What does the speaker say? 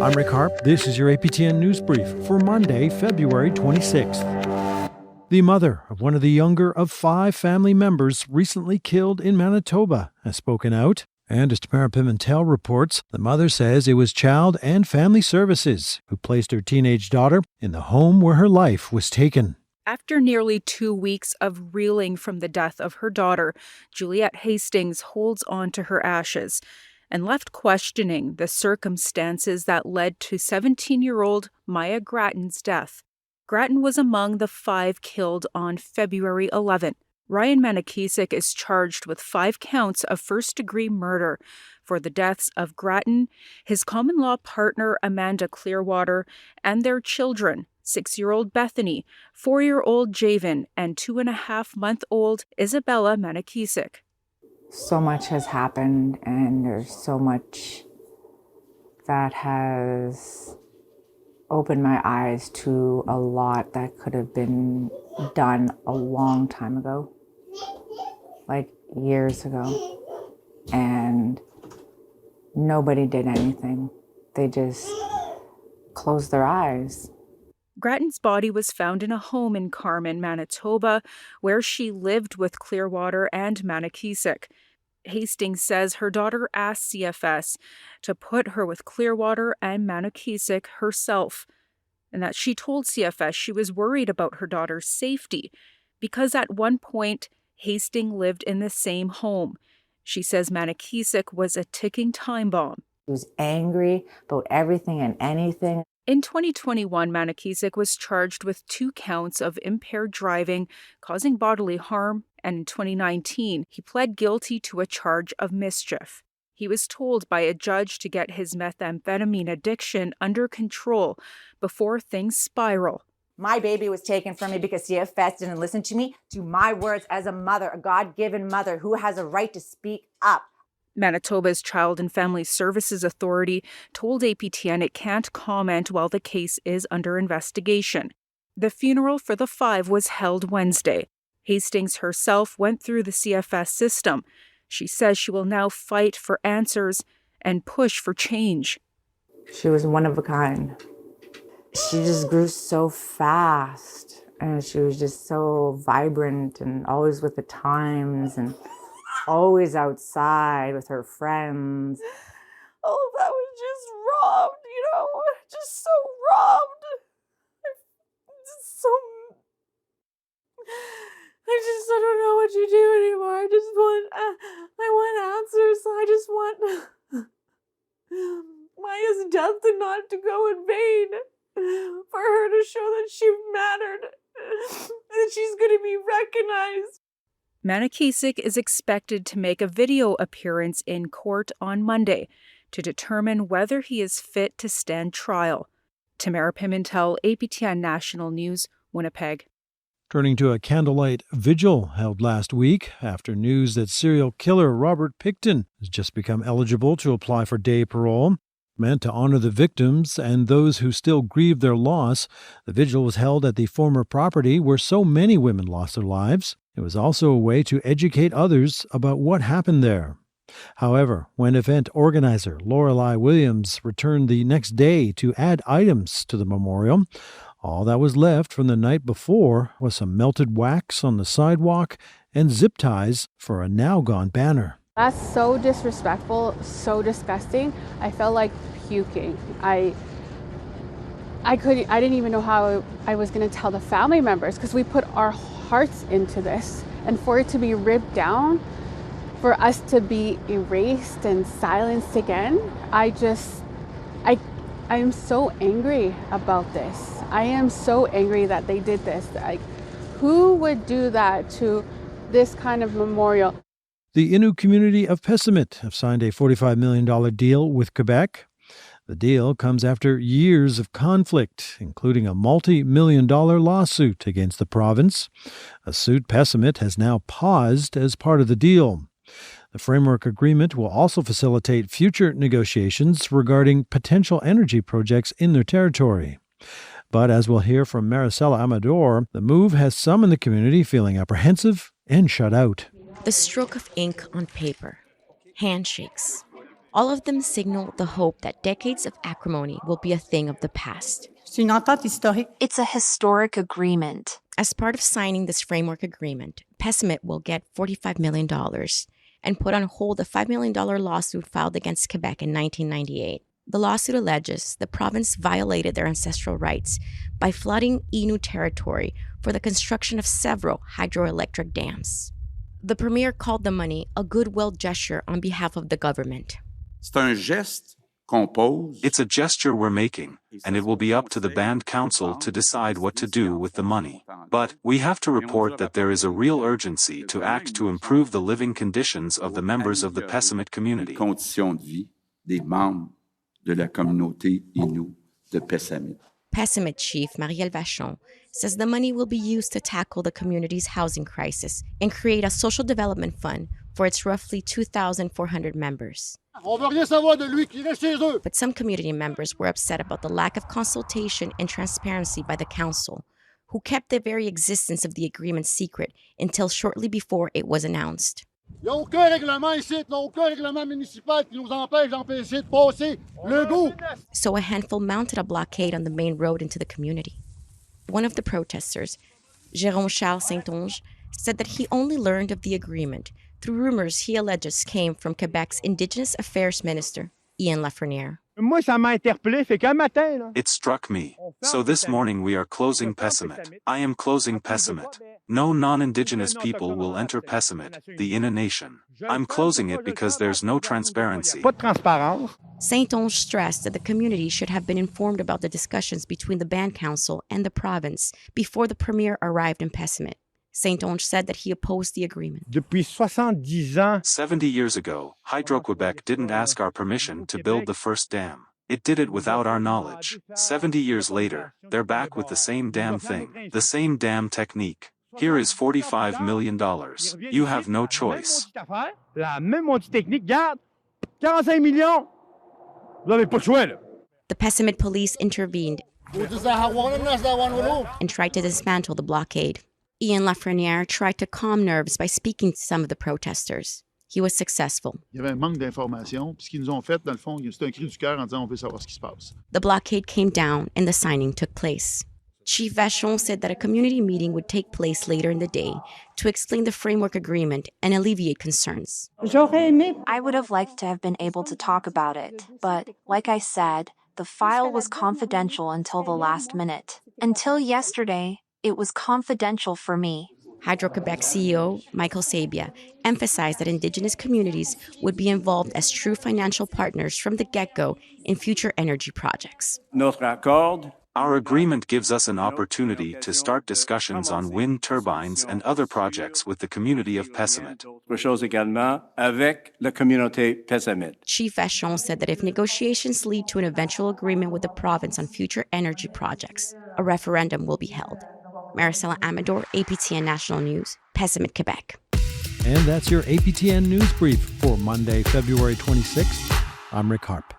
I'm Rick Harp. This is your APTN News Brief for Monday, February 26th. The mother of one of the younger of 5 family members recently killed in Manitoba has spoken out. And as Tamara Pimentel reports, the mother says it was Child and Family Services who placed her teenage daughter in the home where her life was taken. After nearly 2 weeks of reeling from the death of her daughter, Juliette Hastings holds on to her ashes and left questioning the circumstances that led to 17-year-old Maya Grattan's death. Grattan was among the 5 killed on February 11th. Ryan Manakisik is charged with 5 counts of first-degree murder for the deaths of Grattan, his common-law partner Amanda Clearwater, and their children, 6-year-old Bethany, 4-year-old Javen, and 2.5-month-old Isabella Manakisik. So much has happened, and there's so much that has opened my eyes to a lot that could have been done a long time ago, like years ago, and nobody did anything. They just closed their eyes. Grattan's body was found in a home in Carman, Manitoba, where she lived with Clearwater and Manakisik. Hastings says her daughter asked CFS to put her with Clearwater and Manakisik herself, and that she told CFS she was worried about her daughter's safety because at one point, Hastings lived in the same home. She says Manakisik was a ticking time bomb. She was angry about everything and anything. In 2021, Manakisik was charged with 2 counts of impaired driving, causing bodily harm, and in 2019, he pled guilty to a charge of mischief. He was told by a judge to get his methamphetamine addiction under control before things spiral. My baby was taken from me because CFS didn't listen to me, to my words as a mother, a God-given mother who has a right to speak up. Manitoba's Child and Family Services Authority told APTN it can't comment while the case is under investigation. The funeral for the 5 was held Wednesday. Hastings herself went through the CFS system. She says she will now fight for answers and push for change. She was one of a kind. She just grew so fast, and she was just so vibrant and always with the times and always outside with her friends. All of that was just robbed, just so robbed. I don't know what to do anymore. I want answers. I just want Maya's death to not to go in vain, for her to show that she mattered, that she's going to be recognized. Manakisik is expected to make a video appearance in court on Monday to determine whether he is fit to stand trial. Tamara Pimentel, APTN National News, Winnipeg. Turning to a candlelight vigil held last week after news that serial killer Robert Pickton has just become eligible to apply for day parole. Meant to honor the victims and those who still grieve their loss, the vigil was held at the former property where so many women lost their lives. It was also a way to educate others about what happened there. However, when event organizer Lorelei Williams returned the next day to add items to the memorial, all that was left from the night before was some melted wax on the sidewalk and zip ties for a now-gone banner. That's so disrespectful, so disgusting. I felt like puking. I didn't even know how I was going to tell the family members, because we put our hearts into this, and for it to be ripped down, for us to be erased and silenced again, I am so angry about this. I am so angry that they did this. Who would do that to this kind of memorial? The Innu community of Pessamit have signed a $45 million deal with Quebec. The deal comes after years of conflict, including a multi-million-dollar lawsuit against the province, a suit Pessamit has now paused as part of the deal. The framework agreement will also facilitate future negotiations regarding potential energy projects in their territory. But as we'll hear from Maricela Amador, the move has some in the community feeling apprehensive and shut out. The stroke of ink on paper, handshakes, All of them signal the hope that decades of acrimony will be a thing of the past. It's a historic agreement. As part of signing this framework agreement, Pessamit will get $45 million and put on hold a $5 million lawsuit filed against Quebec in 1998. The lawsuit alleges the province violated their ancestral rights by flooding Innu territory for the construction of several hydroelectric dams. The premier called the money a goodwill gesture on behalf of the government. It's a gesture we're making, and it will be up to the band council to decide what to do with the money. But we have to report that there is a real urgency to act to improve the living conditions of the members of the Pessamit community. Pessamit chief Marielle Vachon says the money will be used to tackle the community's housing crisis and create a social development fund for its roughly 2,400 members. But some community members were upset about the lack of consultation and transparency by the council, who kept the very existence of the agreement secret until shortly before it was announced. So a handful mounted a blockade on the main road into the community. One of the protesters, Jérôme Charles Saint-Onge, said that he only learned of the agreement through rumors he alleges came from Quebec's Indigenous Affairs Minister, Ian Lafreniere. It struck me. So this morning we are closing Pessamit. I am closing Pessamit. No non-Indigenous people will enter Pessamit, the Innu nation. I'm closing it because there's no transparency. Saint-Onge stressed that the community should have been informed about the discussions between the band council and the province before the premier arrived in Pessamit. Saint-Onge said that he opposed the agreement. 70 years ago, Hydro-Quebec didn't ask our permission to build the first dam. It did it without our knowledge. 70 years later, they're back with the same damn thing, the same damn technique. Here is $45 million. You have no choice. The Pessamit police intervened and tried to dismantle the blockade. Ian Lafreniere tried to calm nerves by speaking to some of the protesters. He was successful. The blockade came down and the signing took place. Chief Vachon said that a community meeting would take place later in the day to explain the framework agreement and alleviate concerns. I would have liked to have been able to talk about it, but like I said, the file was confidential until the last minute. Until yesterday, it was confidential for me. Hydro-Quebec CEO Michael Sabia emphasized that Indigenous communities would be involved as true financial partners from the get-go in future energy projects. Our agreement gives us an opportunity to start discussions on wind turbines and other projects with the community of Pessamit. Chief Vachon said that if negotiations lead to an eventual agreement with the province on future energy projects, a referendum will be held. Maricela Amador, APTN National News, Pessamit, Quebec. And that's your APTN News Brief for Monday, February 26th. I'm Rick Harp.